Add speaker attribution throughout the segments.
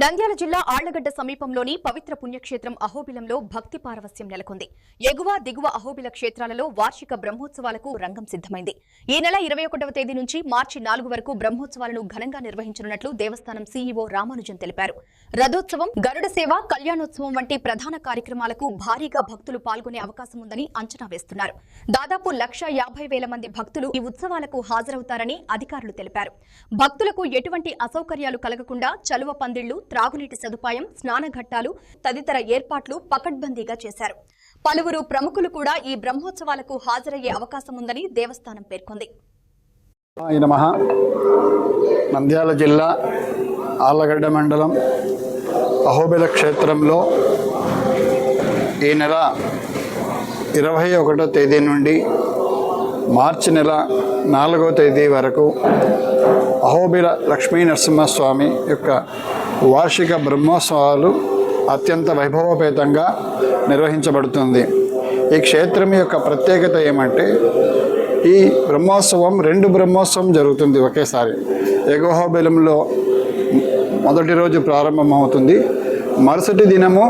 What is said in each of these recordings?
Speaker 1: నంద్యాల జిల్లా ఆళ్లగడ్డ సమీపంలోని పవిత్ర పుణ్యక్షేత్రం అహోబిలంలో భక్తి పారవస్యం నెలకొంది. ఎగువ దిగువ అహోబిల క్షేత్రాలలో వార్షిక బ్రహ్మోత్సవాలకు రంగం సిద్దమైంది. ఈ నెల 21వ తేదీ నుంచి మార్చి 4 వరకు బ్రహ్మోత్సవాలను ఘనంగా నిర్వహించనున్నట్లు దేవస్థానం సీఈఓ రామానుజన్ తెలిపారు. రథోత్సవం, గరుడ సేవ, కళ్యాణోత్సవం వంటి ప్రధాన కార్యక్రమాలకు భారీగా భక్తులు పాల్గొనే అవకాశం ఉందని అంచనా వేస్తున్నారు. దాదాపు 1,50,000 మంది భక్తులు ఈ ఉత్సవాలకు హాజరవుతారని అధికారులు తెలిపారు. భక్తులకు ఎటువంటి అసౌకర్యాలు కలగకుండా చలువ పందిళ్లు, త్రాగునీటి సదుపాయం, స్నానఘట్టాలు తదితర ఏర్పాట్లు పకడ్బందీగా చేశారు. పలువురు ప్రముఖులు కూడా ఈ బ్రహ్మోత్సవాలకు హాజరయ్యే అవకాశం ఉందని దేవస్థానం పేర్కొంది.
Speaker 2: నంద్యాల జిల్లా ఆళ్లగడ్డ మండలం అహోబిల క్షేత్రంలో ఈ నెల 21వ తేదీ నుండి మార్చి నెల 4వ తేదీ వరకు అహోబిల లక్ష్మీ నరసింహస్వామి యొక్క వార్షిక బ్రహ్మోత్సవాలు అత్యంత వైభవోపేతంగా నిర్వహించబడుతుంది. ఈ క్షేత్రం యొక్క ప్రత్యేకత ఏమంటే ఈ బ్రహ్మోత్సవం 2 బ్రహ్మోత్సవం జరుగుతుంది ఒకేసారి. ఎగువ అహోబిలంలో మొదటి రోజు ప్రారంభమవుతుంది, మరుసటి దినము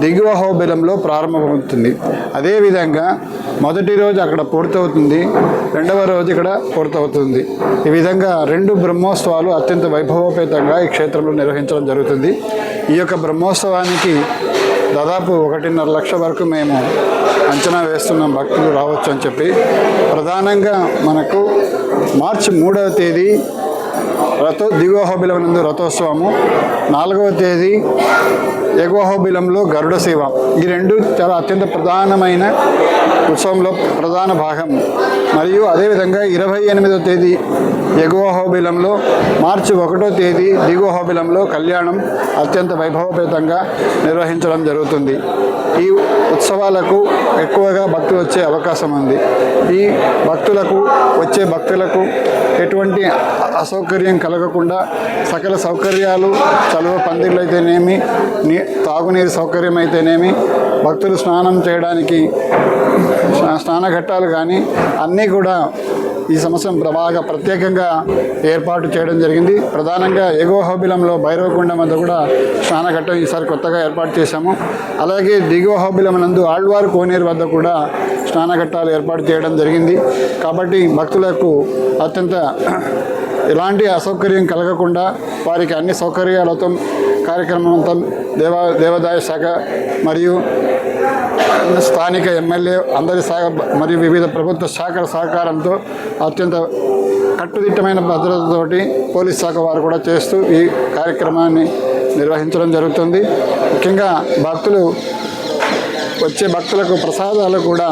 Speaker 2: దిగువ అహోబిలంలో ప్రారంభమవుతుంది. అదేవిధంగా మొదటి రోజు అక్కడ పూర్తవుతుంది, 2వ రోజు ఇక్కడ పూర్తవుతుంది. ఈ విధంగా 2 బ్రహ్మోత్సవాలు అత్యంత వైభవోపేతంగా ఈ క్షేత్రంలో నిర్వహించడం జరుగుతుంది. ఈ యొక్క బ్రహ్మోత్సవానికి దాదాపు 1.5 లక్ష వరకు మేము అంచనా వేస్తున్నాం భక్తులు రావచ్చు అని చెప్పి. ప్రధానంగా మనకు మార్చి 3వ తేదీ దిగువ అహోబిలం నందు రథోత్సవము, 4వ తేదీ ఎగువ అహోబిలంలో గరుడ సేవ. ఈ 2 చాలా అత్యంత ప్రధానమైన ఉత్సవంలో ప్రధాన భాగం. మరియు అదేవిధంగా 28వ తేదీ ఎగువ అహోబిలంలో, మార్చి 1వ తేదీ దిగువ అహోబిలంలో కళ్యాణం అత్యంత వైభవపేతంగా నిర్వహించడం జరుగుతుంది. ఈ ఉత్సవాలకు ఎక్కువగా భక్తులు వచ్చే అవకాశం ఉంది. ఈ వచ్చే భక్తులకు ఎటువంటి అసౌకర్యం కలగకుండా సకల సౌకర్యాలు, చలువ పందిళ్ళు అయితేనేమి, తాగునీరు సౌకర్యం అయితేనేమి, భక్తులు స్నానం చేయడానికి స్నానఘట్టాలు కానీ అన్నీ కూడా ఈ సంవత్సరం బాగా ప్రత్యేకంగా ఏర్పాటు చేయడం జరిగింది. ప్రధానంగా ఎగువ అహోబిలంలో భైరవకొండ వద్ద కూడా స్నానఘట్టం ఈసారి కొత్తగా ఏర్పాటు చేశాము. అలాగే దిగువ అహోబిలం నందు ఆళ్వారు కోనేరు వద్ద కూడా స్నానఘట్టాలు ఏర్పాటు చేయడం జరిగింది. కాబట్టి భక్తులకు అత్యంత ఎలాంటి అసౌకర్యం కలగకుండా వారికి అన్ని సౌకర్యాలతో కార్యక్రమంతో దేవాదాయ శాఖ మరియు స్థానిక ఎమ్మెల్యే అందరి మరియు వివిధ ప్రభుత్వ శాఖల సహకారంతో అత్యంత కట్టుదిట్టమైన భద్రతతోటి పోలీస్ శాఖ వారు కూడా చేస్తూ ఈ కార్యక్రమాన్ని నిర్వహించడం జరుగుతుంది. ముఖ్యంగా వచ్చే భక్తులకు ప్రసాదాలు కూడా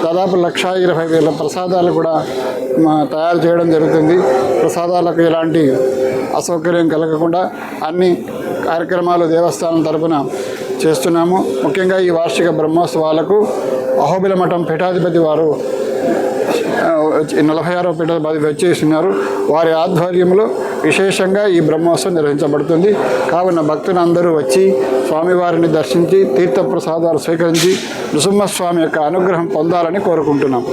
Speaker 2: దాదాపు 1,20,000 ప్రసాదాలు కూడా తయారు చేయడం జరుగుతుంది. ప్రసాదాలకు ఎలాంటి అసౌకర్యం కలగకుండా అన్ని కార్యక్రమాలు దేవస్థానం తరపున చేస్తున్నాము. ముఖ్యంగా ఈ వార్షిక బ్రహ్మోత్సవాలకు అహోబిల మఠం పీఠాధిపతి వారు 46వ పీఠాధిపతి వచ్చేస్తున్నారు. వారి ఆధ్వర్యంలో విశేషంగా ఈ బ్రహ్మోత్సవం నిర్వహించబడుతుంది. కావున భక్తులందరూ వచ్చి స్వామివారిని దర్శించి తీర్థప్రసాదాలు స్వీకరించి నృసింహస్వామి యొక్క అనుగ్రహం పొందాలని కోరుకుంటున్నాం.